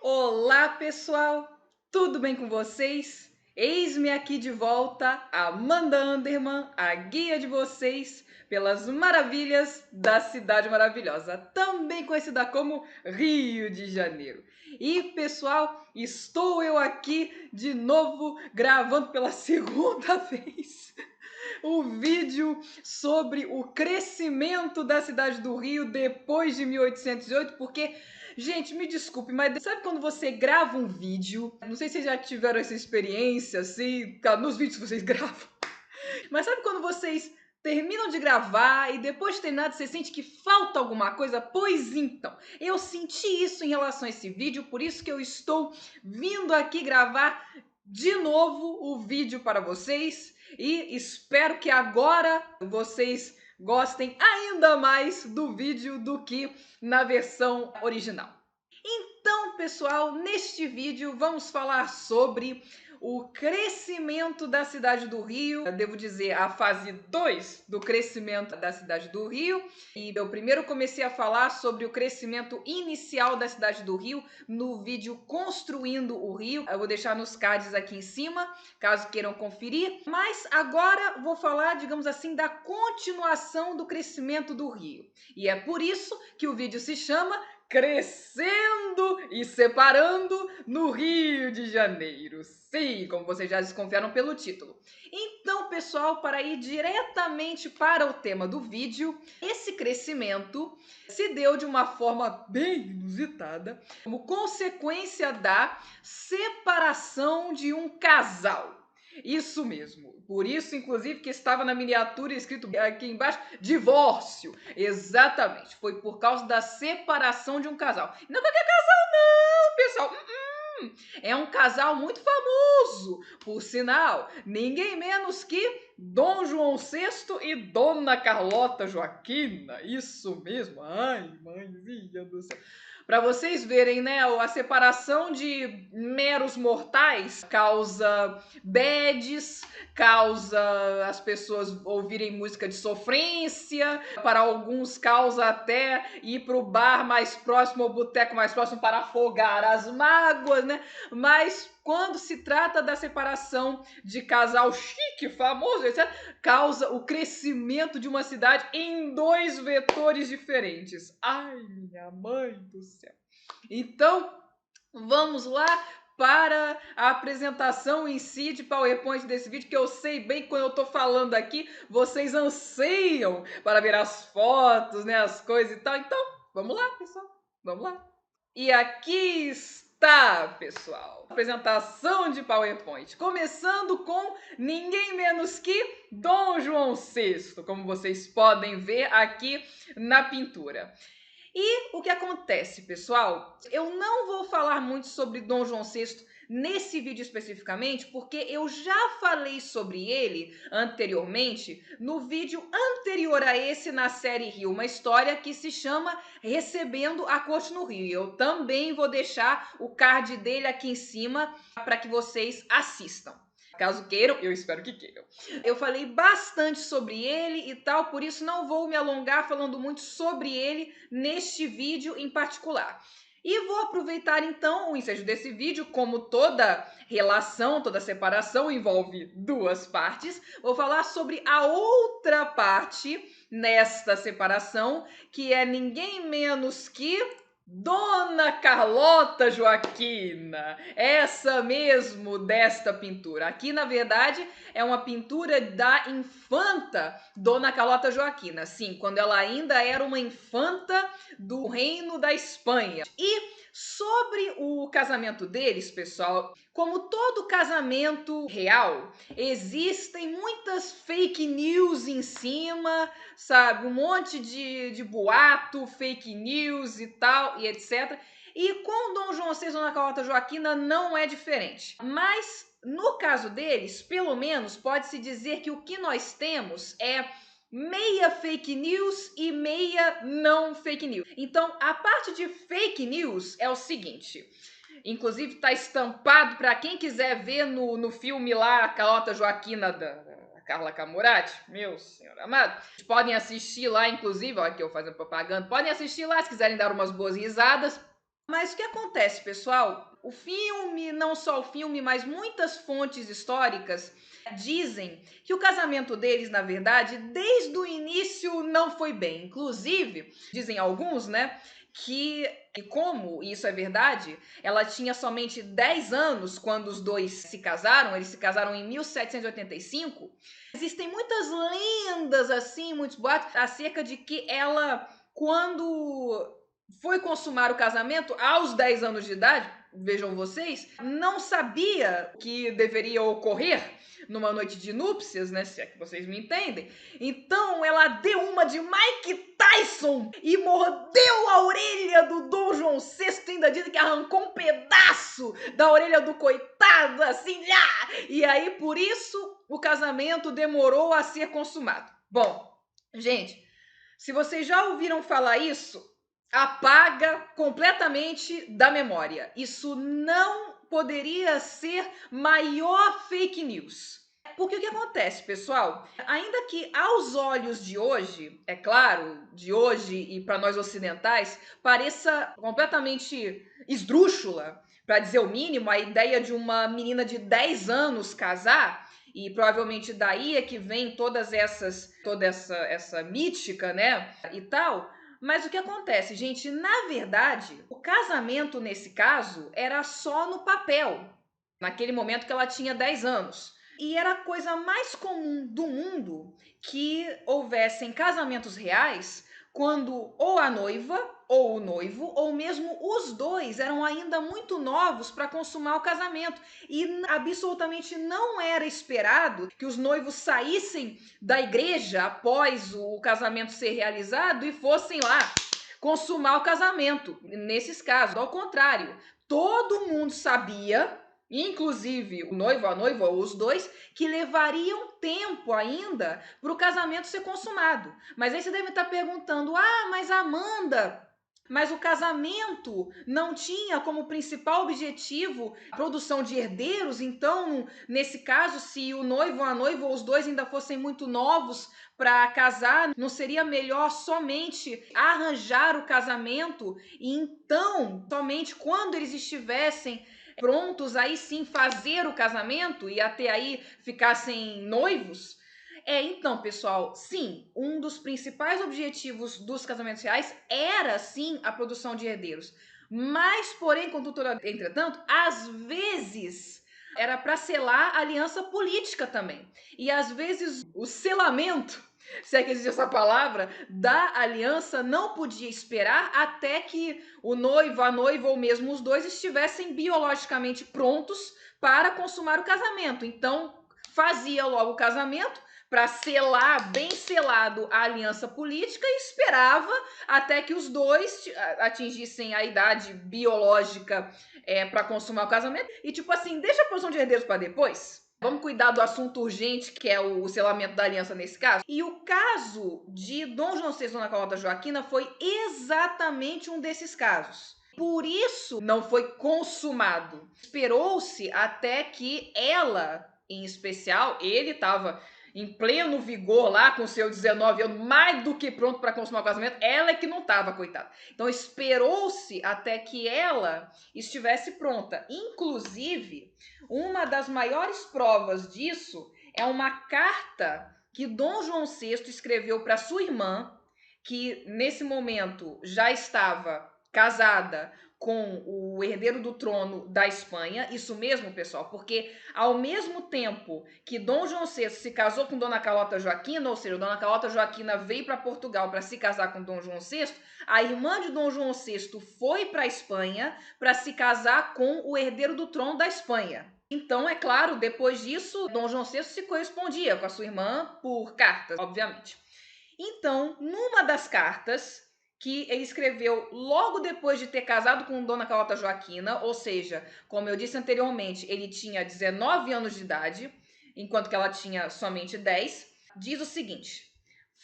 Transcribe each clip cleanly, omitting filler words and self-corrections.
Olá, pessoal! Tudo bem com vocês? Eis-me aqui de volta, Amanda Anderman, a guia de vocês pelas maravilhas da Cidade Maravilhosa, também conhecida como Rio de Janeiro. E, pessoal, estou eu aqui de novo gravando pela segunda vez o vídeo sobre o crescimento da cidade do Rio depois de 1808, porque, gente, me desculpe, mas sabe quando você grava um vídeo? Não sei se vocês já tiveram essa experiência, assim, nos vídeos que vocês gravam, mas sabe quando vocês terminam de gravar e depois de terminar você sente que falta alguma coisa? Pois então, eu senti isso em relação a esse vídeo, por isso que eu estou vindo aqui gravar de novo o vídeo para vocês e espero que agora vocês gostem ainda mais do vídeo do que na versão original. Então, pessoal, neste vídeo vamos falar sobre o crescimento da cidade do Rio. Eu devo dizer, a fase 2 do crescimento da cidade do Rio. E eu primeiro comecei a falar sobre o crescimento inicial da cidade do Rio no vídeo Construindo o Rio. Eu vou deixar nos cards aqui em cima, caso queiram conferir. Mas agora vou falar, digamos assim, da continuação do crescimento do Rio. E é por isso que o vídeo se chama Crescendo e Separando no Rio de Janeiro. Sim, como vocês já desconfiaram pelo título. Então, pessoal, para ir diretamente para o tema do vídeo, esse crescimento se deu de uma forma bem inusitada, como consequência da separação de um casal. Isso mesmo. Por isso, inclusive, que estava na miniatura escrito aqui embaixo, divórcio. Exatamente. Foi por causa da separação de um casal. Não é qualquer casal, não, pessoal. É um casal muito famoso, por sinal. Ninguém menos que Dom João VI e Dona Carlota Joaquina. Isso mesmo. Ai, mãezinha do céu. Para vocês verem, né, a separação de meros mortais causa bads, causa as pessoas ouvirem música de sofrência, para alguns causa até ir para o bar mais próximo, ou boteco mais próximo para afogar as mágoas, né? Mas quando se trata da separação de casal chique, famoso, etc., causa o crescimento de uma cidade em dois vetores diferentes. Ai, minha mãe do céu. Então, vamos lá para a apresentação em si de PowerPoint desse vídeo, que eu sei bem que quando eu estou falando aqui, vocês anseiam para ver as fotos, né, as coisas e tal. Então, vamos lá, pessoal, vamos lá. E aqui está, pessoal, a apresentação de PowerPoint, começando com ninguém menos que Dom João VI, como vocês podem ver aqui na pintura. E o que acontece, pessoal? Eu não vou falar muito sobre Dom João VI nesse vídeo especificamente, porque eu já falei sobre ele anteriormente no vídeo anterior a esse na série Rio, uma história que se chama Recebendo a Corte no Rio. Eu também vou deixar o card dele aqui em cima para que vocês assistam. Caso queiram, eu espero que queiram. Eu falei bastante sobre ele e tal, por isso não vou me alongar falando muito sobre ele neste vídeo em particular. E vou aproveitar então o ensejo desse vídeo, como toda relação, toda separação envolve duas partes, vou falar sobre a outra parte nesta separação, que é ninguém menos que Dona Carlota Joaquina, essa mesmo desta pintura. Aqui, na verdade, é uma pintura da infanta Dona Carlota Joaquina. Sim, quando ela ainda era uma infanta do Reino da Espanha. E sobre o casamento deles, pessoal, como todo casamento real, existem muitas fake news em cima, sabe? Um monte de boato, fake news e tal, e etc. E com Dom João VI e Dona Carlota Joaquina não é diferente. Mas, no caso deles, pelo menos, pode-se dizer que o que nós temos é meia fake news e meia não fake news. Então, a parte de fake news é o seguinte. Inclusive, está estampado para quem quiser ver no filme lá, a Carlota Joaquina da Carla Camurati, meu senhor amado. Podem assistir lá, inclusive, olha aqui eu fazendo propaganda, podem assistir lá se quiserem dar umas boas risadas. Mas o que acontece, pessoal? O filme, não só o filme, mas muitas fontes históricas dizem que o casamento deles, na verdade, desde o início não foi bem. Inclusive, dizem alguns, né, que, e como isso é verdade, ela tinha somente 10 anos quando os dois se casaram, eles se casaram em 1785. Existem muitas lendas, assim, muitos boatos acerca de que ela, quando foi consumar o casamento aos 10 anos de idade, vejam vocês, não sabia o que deveria ocorrer numa noite de núpcias, né? Se é que vocês me entendem. Então ela deu uma de Mike Tyson e mordeu a orelha do Dom João VI, ainda dizem que arrancou um pedaço da orelha do coitado, assim, e aí por isso o casamento demorou a ser consumado. Bom, gente, se vocês já ouviram falar isso, apaga completamente da memória. Isso não poderia ser maior fake news. Porque o que acontece, pessoal? Ainda que aos olhos de hoje, é claro, de hoje e para nós ocidentais, pareça completamente esdrúxula, para dizer o mínimo, a ideia de uma menina de 10 anos casar, e provavelmente daí é que vem toda essa mítica, né, e tal. Mas o que acontece, gente? Na verdade, o casamento nesse caso era só no papel, naquele momento que ela tinha 10 anos. E era a coisa mais comum do mundo que houvessem casamentos reais quando ou a noiva, ou o noivo, ou mesmo os dois eram ainda muito novos para consumar o casamento. E absolutamente não era esperado que os noivos saíssem da igreja após o casamento ser realizado e fossem lá consumar o casamento. Nesses casos, ao contrário, todo mundo sabia, inclusive o noivo, a noiva ou os dois, que levariam tempo ainda para o casamento ser consumado. Mas aí você deve estar perguntando: ah, mas Amanda, mas o casamento não tinha como principal objetivo a produção de herdeiros, então, nesse caso, se o noivo, a noiva ou os dois ainda fossem muito novos para casar, não seria melhor somente arranjar o casamento e então, somente quando eles estivessem prontos, aí sim fazer o casamento e até aí ficassem noivos? Então, pessoal, sim, um dos principais objetivos dos casamentos reais era, sim, a produção de herdeiros. Mas, porém, contudo, entretanto, às vezes era para selar aliança política também. E às vezes o selamento, se é que existe essa palavra, da aliança não podia esperar até que o noivo, a noiva ou mesmo os dois estivessem biologicamente prontos para consumar o casamento. Então, fazia logo o casamento para selar, bem selado, a aliança política e esperava até que os dois atingissem a idade biológica para consumar o casamento. E tipo assim, deixa a produção de herdeiros para depois. Vamos cuidar do assunto urgente, que é o selamento da aliança nesse caso. E o caso de Dom João VI e Dona Carlota Joaquina foi exatamente um desses casos. Por isso não foi consumado. Esperou-se até que ela, em especial, ele estava em pleno vigor lá com seus 19 anos, mais do que pronto para consumar o casamento, ela é que não estava, coitada. Então esperou-se até que ela estivesse pronta. Inclusive, uma das maiores provas disso é uma carta que Dom João VI escreveu para sua irmã, que nesse momento já estava casada com o herdeiro do trono da Espanha. Isso mesmo, pessoal, porque ao mesmo tempo que Dom João VI se casou com Dona Carlota Joaquina, ou seja, Dona Carlota Joaquina veio para Portugal para se casar com Dom João VI, a irmã de Dom João VI foi para a Espanha para se casar com o herdeiro do trono da Espanha. Então, é claro, depois disso, Dom João VI se correspondia com a sua irmã por cartas, obviamente. Então, numa das cartas que ele escreveu logo depois de ter casado com Dona Carlota Joaquina, ou seja, como eu disse anteriormente, ele tinha 19 anos de idade, enquanto que ela tinha somente 10, diz o seguinte: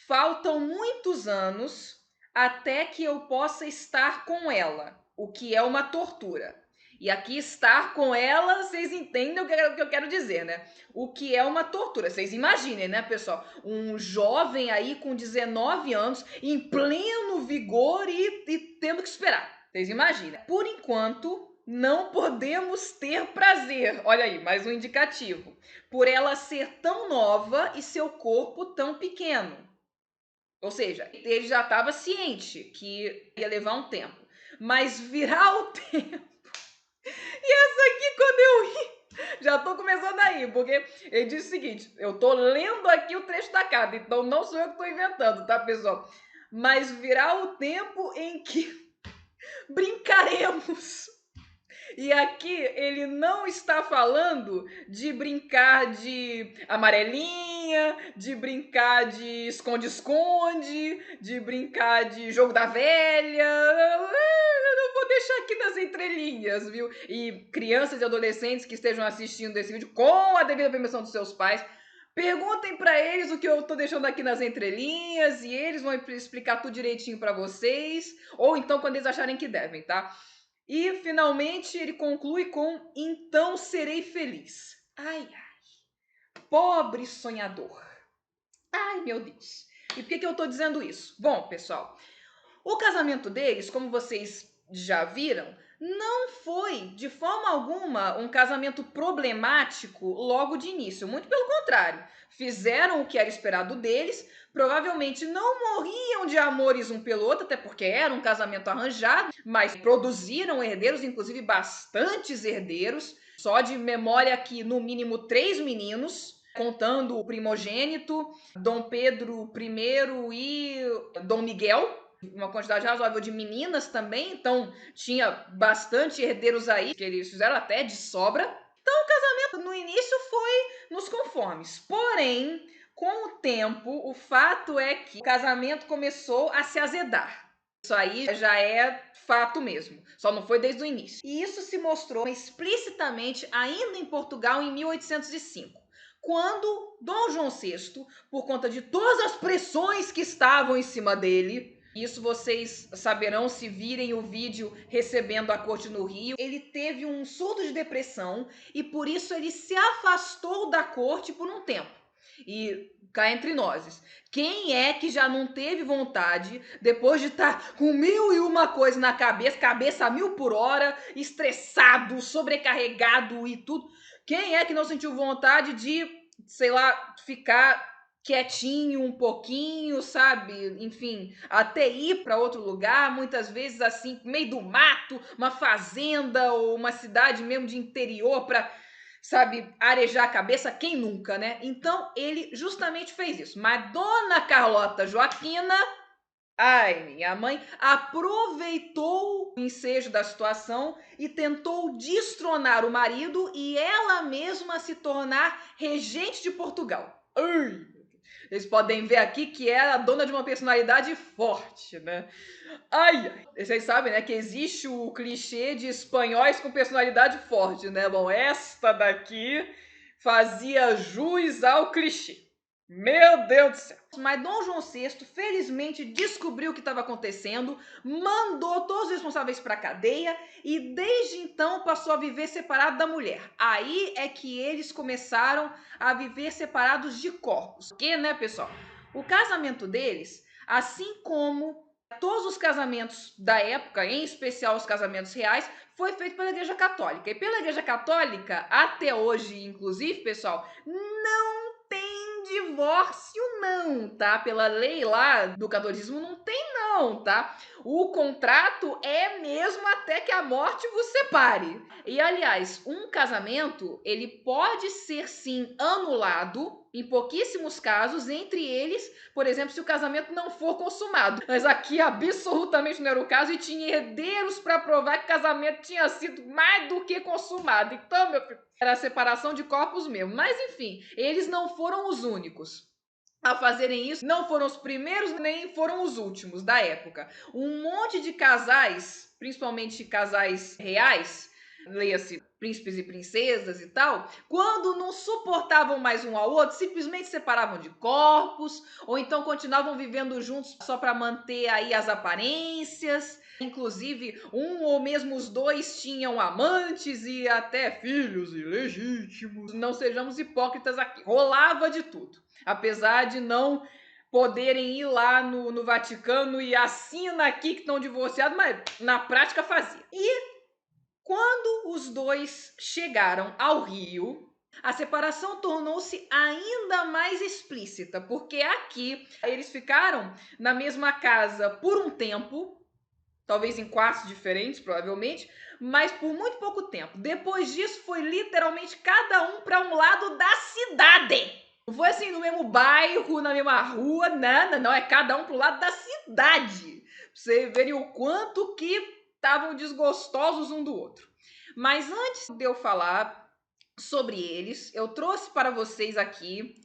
faltam muitos anos até que eu possa estar com ela, o que é uma tortura. E aqui estar com ela, vocês entendem o que eu quero dizer, né? O que é uma tortura. Vocês imaginem, né, pessoal? Um jovem aí com 19 anos, em pleno vigor e tendo que esperar. Vocês imaginam? Por enquanto, não podemos ter prazer. Olha aí, mais um indicativo. Por ela ser tão nova e seu corpo tão pequeno. Ou seja, ele já estava ciente que ia levar um tempo. Mas virar o tempo. E essa aqui, quando eu ri, já tô começando a rir, porque ele diz o seguinte: eu tô lendo aqui o trecho da carta, então não sou eu que tô inventando, tá, pessoal? Mas virá o tempo em que brincaremos. E aqui ele não está falando de brincar de amarelinha, de brincar de esconde-esconde, de brincar de jogo da velha. Eu vou deixar aqui nas entrelinhas, viu? E crianças e adolescentes que estejam assistindo esse vídeo com a devida permissão dos seus pais, perguntem para eles o que eu tô deixando aqui nas entrelinhas e eles vão explicar tudo direitinho para vocês, ou então quando eles acharem que devem, tá? E finalmente ele conclui com: então serei feliz. Ai, ai, pobre sonhador. Ai, meu Deus. E por que eu tô dizendo isso? Bom, pessoal, o casamento deles, como vocês já viram, não foi de forma alguma um casamento problemático logo de início. Muito pelo contrário. Fizeram o que era esperado deles, provavelmente não morriam de amores um pelo outro, até porque era um casamento arranjado, mas produziram herdeiros, inclusive bastantes herdeiros. Só de memória aqui, no mínimo 3 meninos, contando o primogênito, Dom Pedro I e Dom Miguel, uma quantidade razoável de meninas também, então tinha bastante herdeiros aí, que eles fizeram até de sobra. Então o casamento no início foi nos conformes. Porém, com o tempo, o fato é que o casamento começou a se azedar. Isso aí já é fato mesmo, só não foi desde o início. E isso se mostrou explicitamente ainda em Portugal em 1805. Quando Dom João VI, por conta de todas as pressões que estavam em cima dele, isso vocês saberão se virem o vídeo recebendo a corte no Rio, ele teve um surto de depressão e por isso ele se afastou da corte por um tempo. E cá entre nós, quem é que já não teve vontade, depois de estar com 1001 coisa na cabeça, cabeça a 1000 por hora, estressado, sobrecarregado e tudo, quem é que não sentiu vontade de, sei lá, ficar quietinho um pouquinho, sabe? Enfim, até ir para outro lugar, muitas vezes assim, meio do mato, uma fazenda ou uma cidade mesmo de interior para, sabe, arejar a cabeça, quem nunca, né? Então ele justamente fez isso. Mas Dona Carlota Joaquina, ai, minha mãe, aproveitou o ensejo da situação e tentou destronar o marido e ela mesma se tornar regente de Portugal. Ai, vocês podem ver aqui que é a dona de uma personalidade forte, né? Ai, vocês sabem, né, que existe o clichê de espanhóis com personalidade forte, né? Bom, esta daqui fazia jus ao clichê. Meu Deus do céu. Mas Dom João VI, felizmente, descobriu o que estava acontecendo, mandou todos os responsáveis para a cadeia e desde então passou a viver separado da mulher. Aí é que eles começaram a viver separados de corpos. Porque, né, pessoal? O casamento deles, assim como todos os casamentos da época, em especial os casamentos reais, foi feito pela Igreja Católica. E pela Igreja Católica, até hoje, inclusive, pessoal, não tem divórcio não, tá? Pela lei lá do catolicismo não tem não, tá? O contrato é mesmo até que a morte vos separe. E aliás, um casamento, ele pode ser sim anulado em pouquíssimos casos, entre eles, por exemplo, se o casamento não for consumado. Mas aqui absolutamente não era o caso e tinha herdeiros para provar que o casamento tinha sido mais do que consumado. Então, meu filho, era a separação de corpos mesmo. Mas enfim, eles não foram os únicos a fazerem isso, não foram os primeiros nem foram os últimos da época. Um monte de casais, principalmente casais reais, leia-se príncipes e princesas e tal, quando não suportavam mais um ao outro, simplesmente separavam de corpos, ou então continuavam vivendo juntos só para manter aí as aparências. Inclusive, um ou mesmo os dois tinham amantes e até filhos ilegítimos. Não sejamos hipócritas aqui. Rolava de tudo. Apesar de não poderem ir lá no Vaticano e assina aqui que estão divorciados, mas na prática fazia. E quando os dois chegaram ao Rio, a separação tornou-se ainda mais explícita, porque aqui eles ficaram na mesma casa por um tempo, talvez em quartos diferentes, provavelmente, mas por muito pouco tempo. Depois disso, foi literalmente cada um para um lado da cidade. Não foi assim no mesmo bairro, na mesma rua, nada, não. É cada um pro lado da cidade. Pra você verem o quanto que estavam desgostosos um do outro. Mas antes de eu falar sobre eles, eu trouxe para vocês aqui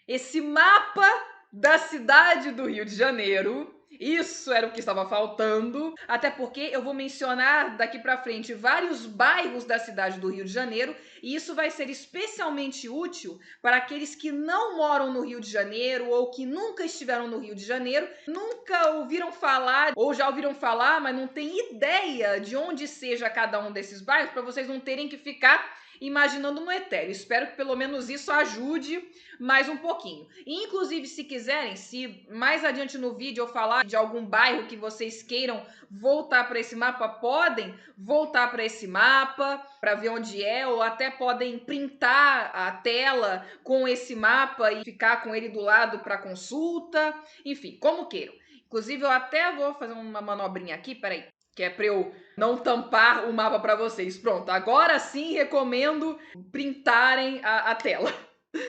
esse mapa da cidade do Rio de Janeiro. Isso era o que estava faltando, até porque eu vou mencionar daqui para frente vários bairros da cidade do Rio de Janeiro, e isso vai ser especialmente útil para aqueles que não moram no Rio de Janeiro ou que nunca estiveram no Rio de Janeiro, nunca ouviram falar ou já ouviram falar, mas não tem ideia de onde seja cada um desses bairros, para vocês não terem que ficar imaginando no etéreo. Espero que pelo menos isso ajude mais um pouquinho. E, inclusive, se quiserem, se mais adiante no vídeo eu falar de algum bairro que vocês queiram voltar para esse mapa, podem voltar para esse mapa para ver onde é, ou até podem printar a tela com esse mapa e ficar com ele do lado para consulta. Enfim, como queiram. Inclusive, eu até vou fazer uma manobrinha aqui, peraí, que é para eu não tampar o mapa para vocês. Pronto, agora sim recomendo printarem a tela.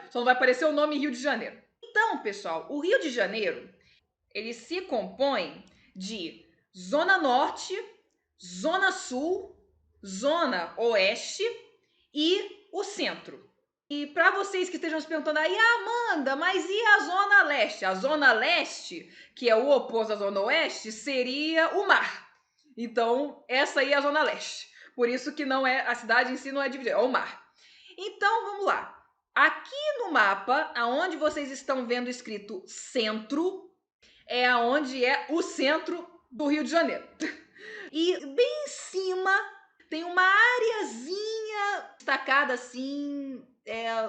Só não vai aparecer o nome Rio de Janeiro. Então, pessoal, o Rio de Janeiro, ele se compõe de Zona Norte, Zona Sul, Zona Oeste e o Centro. E para vocês que estejam se perguntando aí, Amanda, mas e a Zona Leste? A Zona Leste, que é o oposto da Zona Oeste, seria o mar. Então, essa aí é a Zona Leste. Por isso que não é, a cidade em si não é dividida, é o mar. Então, vamos lá. Aqui no mapa, aonde vocês estão vendo escrito centro, é aonde é o centro do Rio de Janeiro. E bem em cima tem uma areazinha destacada assim,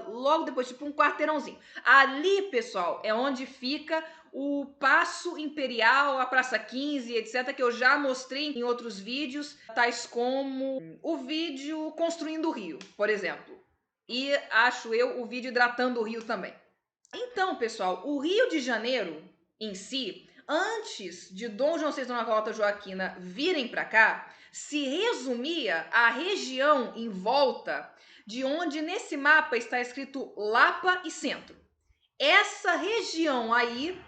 logo depois, tipo um quarteirãozinho. Ali, pessoal, é onde fica o Paço Imperial, a Praça 15, etc., que eu já mostrei em outros vídeos, tais como o vídeo Construindo o Rio, por exemplo. E acho eu o vídeo Hidratando o Rio também. Então, pessoal, o Rio de Janeiro em si, antes de Dom João VI e Dona Carlota Joaquina virem para cá, se resumia à região em volta de onde nesse mapa está escrito Lapa e Centro. Essa região aí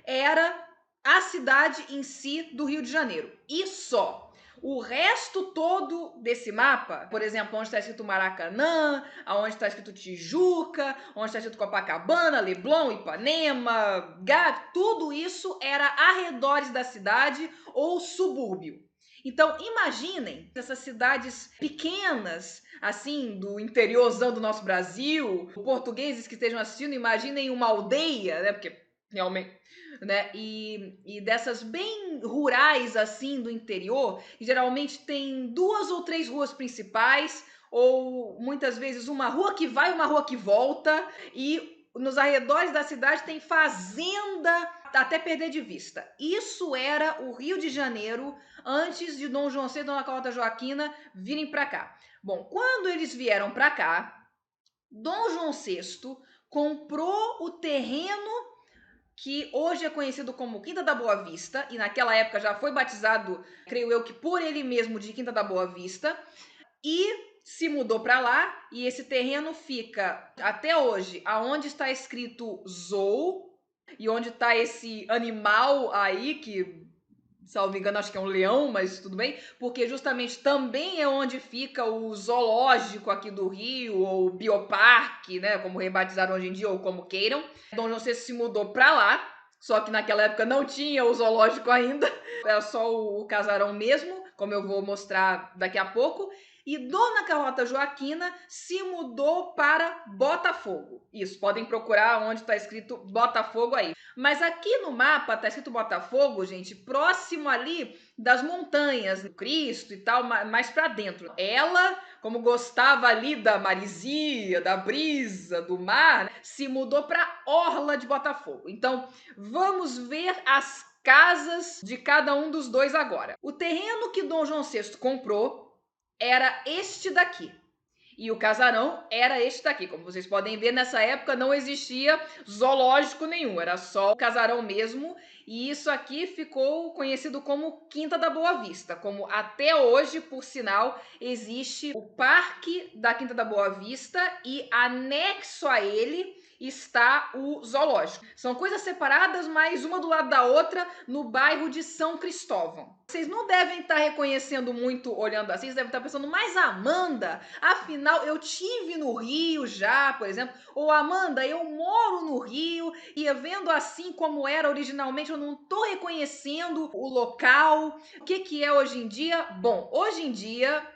era a cidade em si do Rio de Janeiro. E só. O resto todo desse mapa, por exemplo, onde está escrito Maracanã, onde está escrito Tijuca, onde está escrito Copacabana, Leblon, Ipanema, Gávea, tudo isso era arredores da cidade ou subúrbio. Então, imaginem essas cidades pequenas, assim, do interiorzão do nosso Brasil, portugueses que estejam assistindo, imaginem uma aldeia, né? Porque realmente, né? E dessas bem rurais, assim, do interior, geralmente tem 2 ou 3 ruas principais, ou muitas vezes uma rua que vai e uma rua que volta, e nos arredores da cidade tem fazenda até perder de vista. Isso era o Rio de Janeiro antes de Dom João VI e Dona Carlota Joaquina virem para cá. Bom, quando eles vieram para cá, Dom João VI comprou o terreno que hoje é conhecido como Quinta da Boa Vista, e naquela época já foi batizado, creio eu, que por ele mesmo de Quinta da Boa Vista, e se mudou para lá, e esse terreno fica até hoje aonde está escrito Zoo, e onde está esse animal aí, que, salvo engano, acho que é um leão, mas tudo bem, porque justamente também é onde fica o zoológico aqui do Rio, ou bioparque, né, como rebatizaram hoje em dia, ou como queiram. Dom João VI se mudou para lá, só que naquela época não tinha o zoológico ainda, era só o casarão mesmo, como eu vou mostrar daqui a pouco. E Dona Carlota Joaquina se mudou para Botafogo. Isso, podem procurar onde está escrito Botafogo aí. Mas aqui no mapa está escrito Botafogo, gente, próximo ali das montanhas, do Cristo e tal, mais para dentro. Ela, como gostava ali da maresia, da brisa, do mar, se mudou para Orla de Botafogo. Então, vamos ver as casas de cada um dos dois agora. O terreno que Dom João VI comprou era este daqui. E o casarão era este daqui. Como vocês podem ver, nessa época não existia zoológico nenhum, era só o casarão mesmo. E isso aqui ficou conhecido como Quinta da Boa Vista, como até hoje, por sinal, existe o Parque da Quinta da Boa Vista e anexo a ele está o zoológico. São coisas separadas, mas uma do lado da outra, no bairro de São Cristóvão. Vocês não devem estar reconhecendo muito olhando assim, vocês devem estar pensando, mas Amanda, afinal eu tive no Rio já, por exemplo, ou Amanda, eu moro no Rio e vendo assim como era originalmente, eu não estou reconhecendo o local. O que é hoje em dia? Bom, hoje em dia,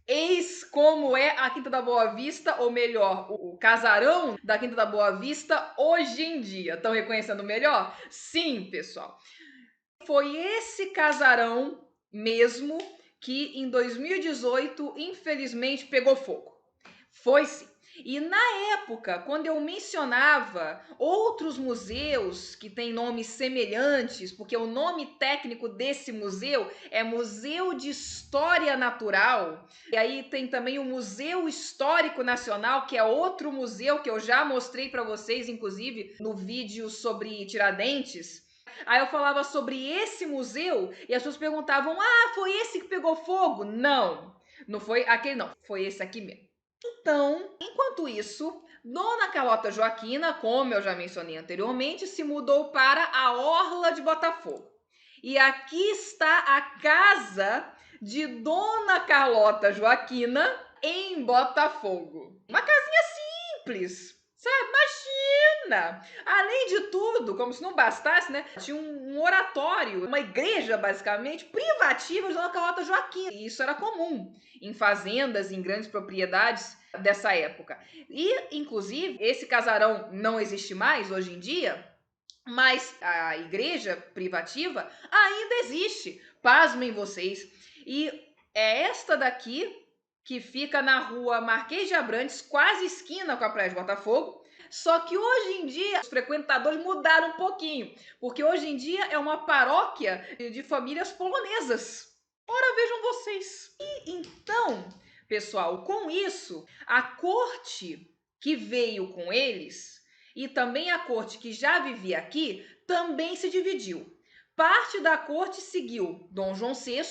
eis como é a Quinta da Boa Vista, ou melhor, o casarão da Quinta da Boa Vista hoje em dia. Estão reconhecendo melhor? Sim, pessoal. Foi esse casarão mesmo que em 2018, infelizmente, pegou fogo. Foi sim. E na época, quando eu mencionava outros museus que têm nomes semelhantes, porque o nome técnico desse museu é Museu de História Natural, e aí tem também o Museu Histórico Nacional, que é outro museu que eu já mostrei para vocês, inclusive no vídeo sobre Tiradentes. Aí eu falava sobre esse museu e as pessoas perguntavam: ah, foi esse que pegou fogo? Não, não foi aquele não, foi esse aqui mesmo. Então, enquanto isso, Dona Carlota Joaquina, como eu já mencionei anteriormente, se mudou para a Orla de Botafogo. E aqui está a casa de Dona Carlota Joaquina em Botafogo. Uma casinha simples, sabe? Imagina! Além de tudo, como se não bastasse, né? Tinha um oratório, uma igreja, basicamente, privativa de Dona Carlota Joaquina. E isso era comum em fazendas, em grandes propriedades dessa época. E, inclusive, esse casarão não existe mais hoje em dia, mas a igreja privativa ainda existe. Pasmem vocês. E é esta daqui que fica na rua Marquês de Abrantes, quase esquina com a Praia de Botafogo. Só que hoje em dia os frequentadores mudaram um pouquinho, porque hoje em dia é uma paróquia de famílias polonesas. Ora, vejam vocês. E então, pessoal, com isso, a corte que veio com eles e também a corte que já vivia aqui também se dividiu. Parte da corte seguiu Dom João VI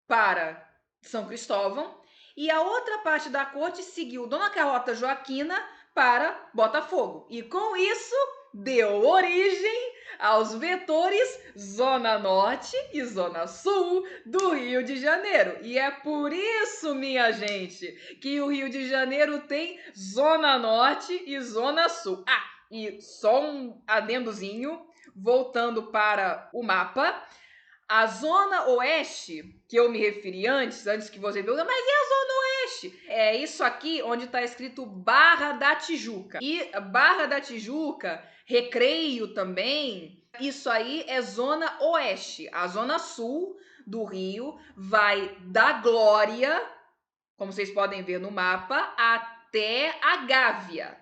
para São Cristóvão e a outra parte da corte seguiu Dona Carlota Joaquina para Botafogo. E com isso deu origem aos vetores Zona Norte e Zona Sul do Rio de Janeiro. E é por isso, minha gente, que o Rio de Janeiro tem Zona Norte e Zona Sul. Ah, e só um adendozinho, voltando para o mapa. A Zona Oeste, que eu me referi antes que você pergunte, mas e a Zona Oeste? É isso aqui onde está escrito Barra da Tijuca. E Barra da Tijuca, Recreio também, isso aí é Zona Oeste. A Zona Sul do Rio vai da Glória, como vocês podem ver no mapa, até a Gávea.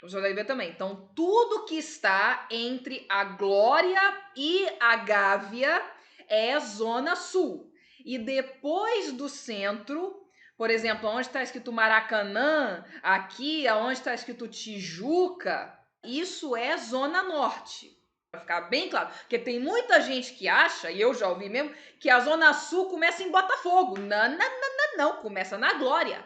Vocês podem ver também. Então, tudo que está entre a Glória e a Gávea é Zona Sul. E depois do centro, por exemplo, onde está escrito Maracanã, aqui onde está escrito Tijuca, isso é Zona Norte. Para ficar bem claro. Porque tem muita gente que acha, e eu já ouvi mesmo, que a Zona Sul começa em Botafogo. Não, começa na Glória.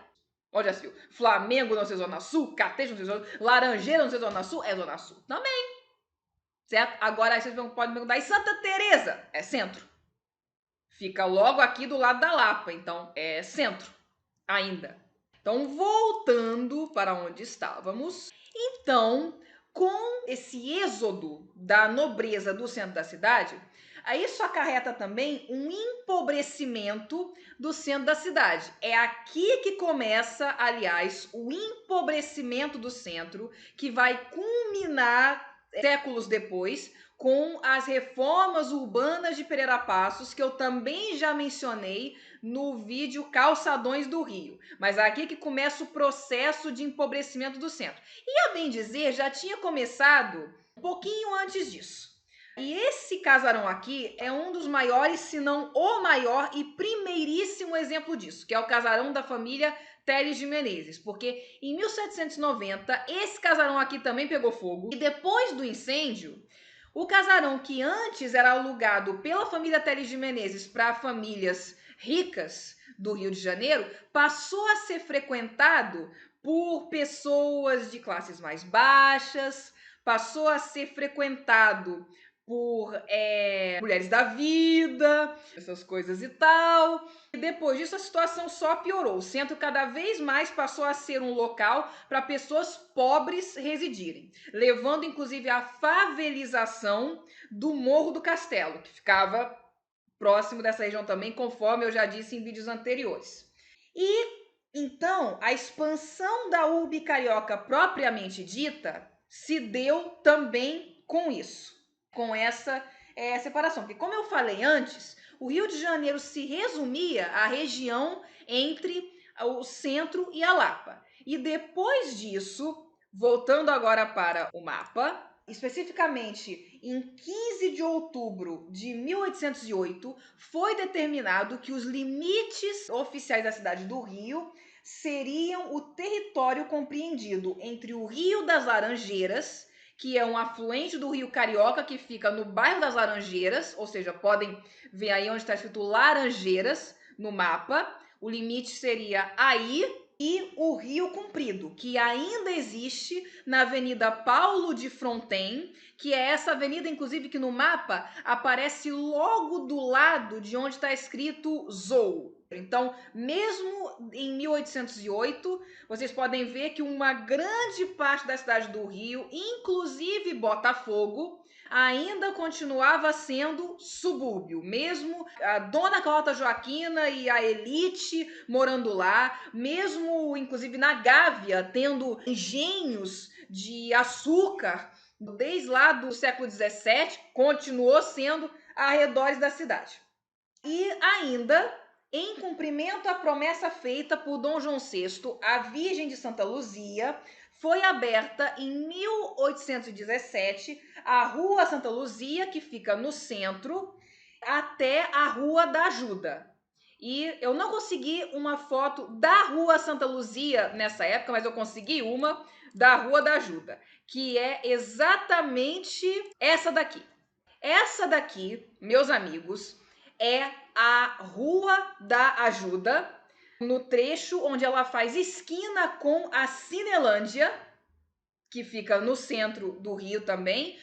Olha assim, Flamengo não ser Zona Sul, Catete não ser Zona Sul, Laranjeira não ser Zona Sul, é Zona Sul também. Certo? Agora aí vocês podem perguntar, e Santa Teresa? É centro. Fica logo aqui do lado da Lapa, então é centro ainda. Então, voltando para onde estávamos, então, com esse êxodo da nobreza do centro da cidade, Aí isso acarreta também um empobrecimento do centro da cidade. É aqui que começa, aliás, o empobrecimento do centro, que vai culminar séculos depois com as reformas urbanas de Pereira Passos, que eu também já mencionei no vídeo Calçadões do Rio. Mas é aqui que começa o processo de empobrecimento do centro. E, a bem dizer, já tinha começado um pouquinho antes disso. E esse casarão aqui é um dos maiores, se não o maior e primeiríssimo exemplo disso, que é o casarão da família Teles de Menezes, porque em 1790 esse casarão aqui também pegou fogo e depois do incêndio, o casarão que antes era alugado pela família Teles de Menezes para famílias ricas do Rio de Janeiro, passou a ser frequentado por pessoas de classes mais baixas, passou a ser frequentado por mulheres da vida, essas coisas e tal. E depois disso a situação só piorou. O centro cada vez mais passou a ser um local para pessoas pobres residirem, levando inclusive à favelização do Morro do Castelo, que ficava próximo dessa região também, conforme eu já disse em vídeos anteriores. E então a expansão da urbe carioca propriamente dita se deu também com isso, com essa separação. Porque, como eu falei antes, o Rio de Janeiro se resumia à região entre o centro e a Lapa. E depois disso, voltando agora para o mapa, especificamente em 15 de outubro de 1808, foi determinado que os limites oficiais da cidade do Rio seriam o território compreendido entre o Rio das Laranjeiras, que é um afluente do Rio Carioca, que fica no bairro das Laranjeiras, ou seja, podem ver aí onde está escrito Laranjeiras no mapa. O limite seria aí, e o Rio Comprido, que ainda existe na Avenida Paulo de Fronten, que é essa avenida, inclusive, que no mapa aparece logo do lado de onde está escrito Zou. Então, mesmo em 1808, vocês podem ver que uma grande parte da cidade do Rio, inclusive Botafogo, ainda continuava sendo subúrbio, mesmo a Dona Carlota Joaquina e a elite morando lá, mesmo inclusive na Gávea tendo engenhos de açúcar desde lá do século XVII, continuou sendo arredores da cidade. E ainda, em cumprimento à promessa feita por Dom João VI, a Virgem de Santa Luzia foi aberta em 1817 a Rua Santa Luzia, que fica no centro, até a Rua da Ajuda. E eu não consegui uma foto da Rua Santa Luzia nessa época, mas eu consegui uma da Rua da Ajuda, que é exatamente essa daqui. Essa daqui, meus amigos, é a Rua da Ajuda, no trecho onde ela faz esquina com a Cinelândia, que fica no centro do Rio também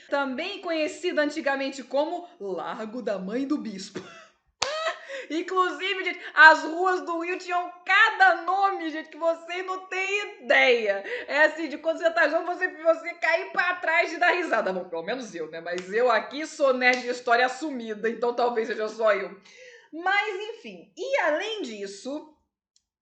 conhecida antigamente como Largo da Mãe do Bispo. Inclusive, gente, as ruas do Rio tinham cada nome, gente, que você não tem ideia. É assim, de quando você tá jovem, você cair pra trás de dar risada. Bom, pelo menos eu, né? Mas eu aqui sou nerd de história assumida, então talvez seja só eu. Mas, enfim. E além disso,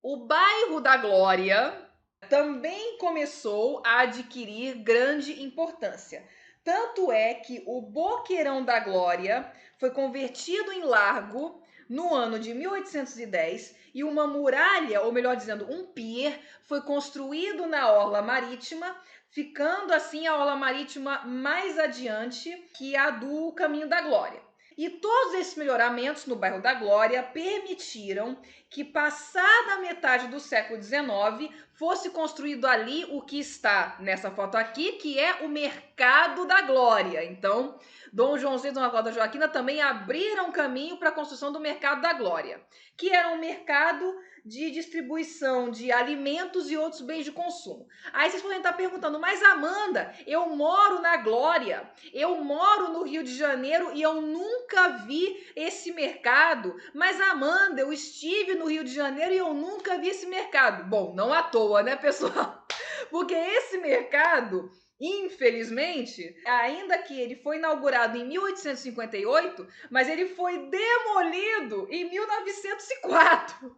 o bairro da Glória também começou a adquirir grande importância. Tanto é que o Boqueirão da Glória foi convertido em largo no ano de 1810 e uma muralha, ou melhor dizendo, um pier, foi construído na orla marítima, ficando assim a orla marítima mais adiante que a do Caminho da Glória. E todos esses melhoramentos no bairro da Glória permitiram que, passada a metade do século XIX, fosse construído ali o que está nessa foto aqui, que é o Mercado da Glória. Então, Dom João VI e Dona Cláudia Joaquina também abriram caminho para a construção do Mercado da Glória, que era um mercado de distribuição de alimentos e outros bens de consumo. Aí vocês podem estar perguntando, mas Amanda, eu moro na Glória, eu moro no Rio de Janeiro e eu nunca vi esse mercado. Mas Amanda, eu estive no Rio de Janeiro e eu nunca vi esse mercado. Bom, não à toa, né, pessoal? Porque esse mercado Infelizmente, ainda que ele foi inaugurado em 1858, mas ele foi demolido em 1904.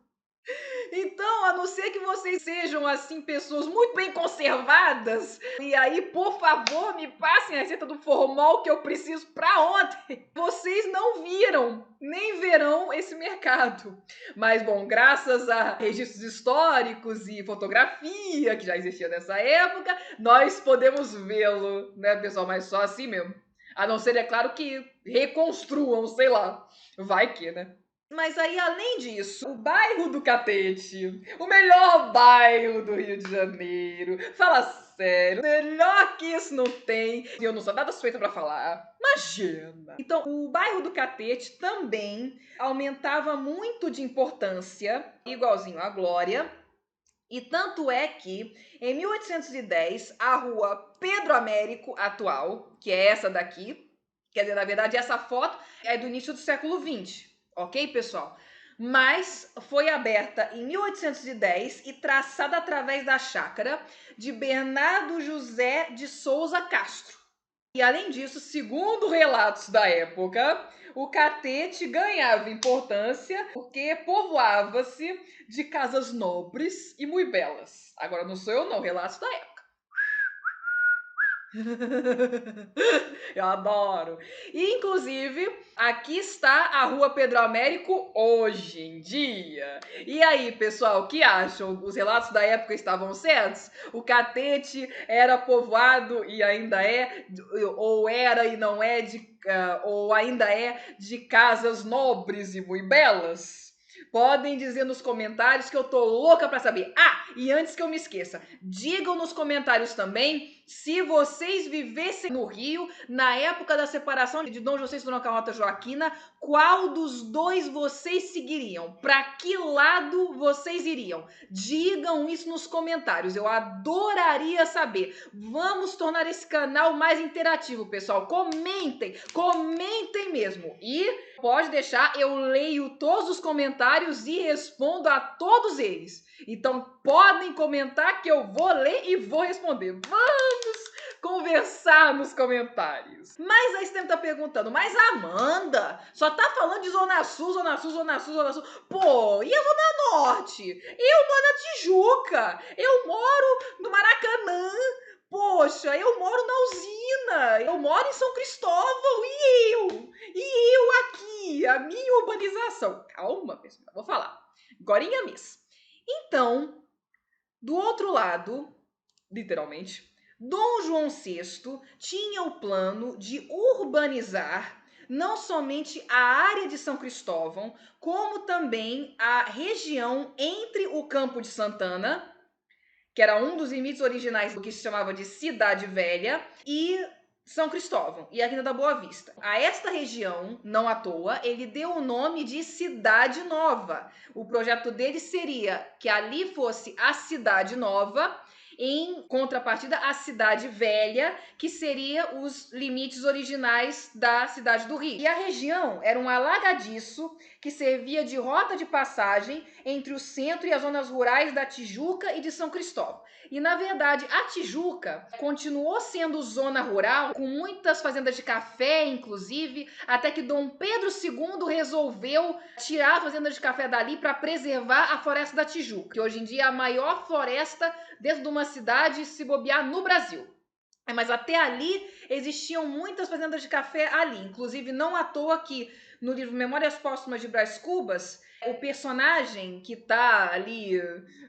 Então, a não ser que vocês sejam, assim, pessoas muito bem conservadas, e aí, por favor, me passem a receita do formol que eu preciso para ontem. Vocês não viram, nem verão esse mercado. Mas, bom, graças a registros históricos e fotografia que já existia nessa época, nós podemos vê-lo, né, pessoal? Mas só assim mesmo. A não ser, é claro, que reconstruam, sei lá. Vai que, né? Mas aí, além disso, o bairro do Catete, o melhor bairro do Rio de Janeiro, fala sério, melhor que isso não tem. E eu não sou nada suspeita pra falar. Imagina! Então, o bairro do Catete também aumentava muito de importância, igualzinho à Glória. E tanto é que, em 1810, a rua Pedro Américo atual, que é essa daqui, quer dizer, na verdade, essa foto é do início do século XX, ok, pessoal? Mas foi aberta em 1810 e traçada através da chácara de Bernardo José de Souza Castro. E além disso, segundo relatos da época, o Catete ganhava importância porque povoava-se de casas nobres e muito belas. Agora não sou eu não, relatos da época. Eu adoro. E, inclusive, aqui está a Rua Pedro Américo hoje em dia. E aí, pessoal, o que acham? Os relatos da época estavam certos? O Catete era povoado e ainda é, ou era e não é, ou ainda é de casas nobres e muito belas? Podem dizer nos comentários que eu tô louca para saber. Ah, e antes que eu me esqueça, digam nos comentários também se vocês vivessem no Rio na época da separação de Dom José e Dona Carlota Joaquina, qual dos dois vocês seguiriam? Para que lado vocês iriam? Digam isso nos comentários. Eu adoraria saber. Vamos tornar esse canal mais interativo, pessoal. Comentem, comentem mesmo. E pode deixar, eu leio todos os comentários e respondo a todos eles. Então podem comentar que eu vou ler e vou responder. Vamos conversar nos comentários. Mas aí você tá perguntando, mas Amanda, só tá falando de Zona Sul, Zona Sul, Zona Sul, Zona Sul. Pô, e a Zona Norte? Eu moro na Tijuca, eu moro no Maracanã. Poxa, eu moro na usina, eu moro em São Cristóvão e eu aqui, a minha urbanização. Calma, pessoal, vou falar. Gorinha mesmo. Então, do outro lado, literalmente, Dom João VI tinha o plano de urbanizar não somente a área de São Cristóvão, como também a região entre o Campo de Santana, que era um dos limites originais do que se chamava de Cidade Velha, e São Cristóvão e a Quinta da Boa Vista. A esta região, não à toa, ele deu o nome de Cidade Nova. O projeto dele seria que ali fosse a Cidade Nova, em contrapartida à Cidade Velha, que seria os limites originais da cidade do Rio. E a região era um alagadiço que servia de rota de passagem entre o centro e as zonas rurais da Tijuca e de São Cristóvão. E, na verdade, a Tijuca continuou sendo zona rural, com muitas fazendas de café, inclusive, até que Dom Pedro II resolveu tirar a fazenda de café dali para preservar a floresta da Tijuca, que hoje em dia é a maior floresta dentro de uma cidade, se bobear, no Brasil. Mas até ali existiam muitas fazendas de café ali, inclusive não à toa que no livro Memórias Póstumas de Brás Cubas, o personagem que tá ali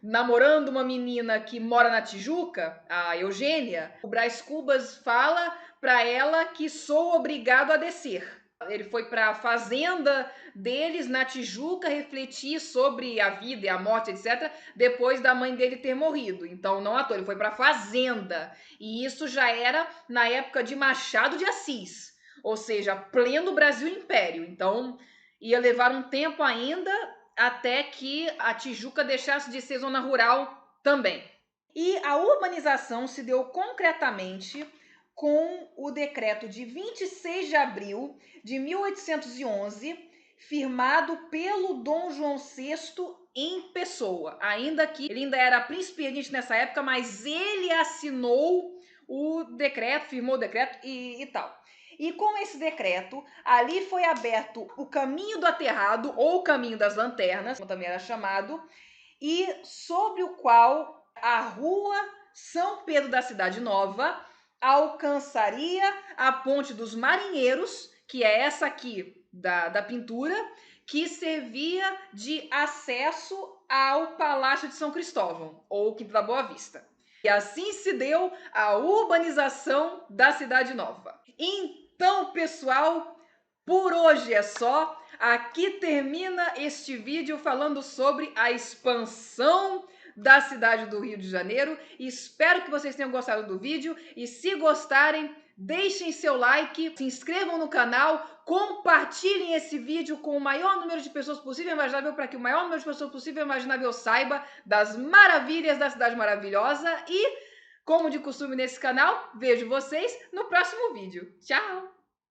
namorando uma menina que mora na Tijuca, a Eugênia, o Brás Cubas fala para ela que sou obrigado a descer. Ele foi para a fazenda deles na Tijuca refletir sobre a vida e a morte, etc., depois da mãe dele ter morrido. Então, não à toa, ele foi para a fazenda. E isso já era na época de Machado de Assis, ou seja, pleno Brasil Império. Então, ia levar um tempo ainda até que a Tijuca deixasse de ser zona rural também. E a urbanização se deu concretamente com o decreto de 26 de abril de 1811, firmado pelo Dom João VI em pessoa. Ainda que ele ainda era príncipe regente nessa época, mas ele assinou o decreto, firmou o decreto e tal. E com esse decreto, ali foi aberto o caminho do aterrado, ou o caminho das lanternas, como também era chamado, e sobre o qual a rua São Pedro da Cidade Nova alcançaria a Ponte dos Marinheiros, que é essa aqui da pintura, que servia de acesso ao Palácio de São Cristóvão, ou Quinta da Boa Vista. E assim se deu a urbanização da Cidade Nova. Então, pessoal, por hoje é só. Aqui termina este vídeo falando sobre a expansão da cidade do Rio de Janeiro. Espero que vocês tenham gostado do vídeo e se gostarem, deixem seu like, se inscrevam no canal, compartilhem esse vídeo com o maior número de pessoas possível e imaginável para que o maior número de pessoas possível e imaginável saiba das maravilhas da cidade maravilhosa e, como de costume nesse canal, vejo vocês no próximo vídeo. Tchau!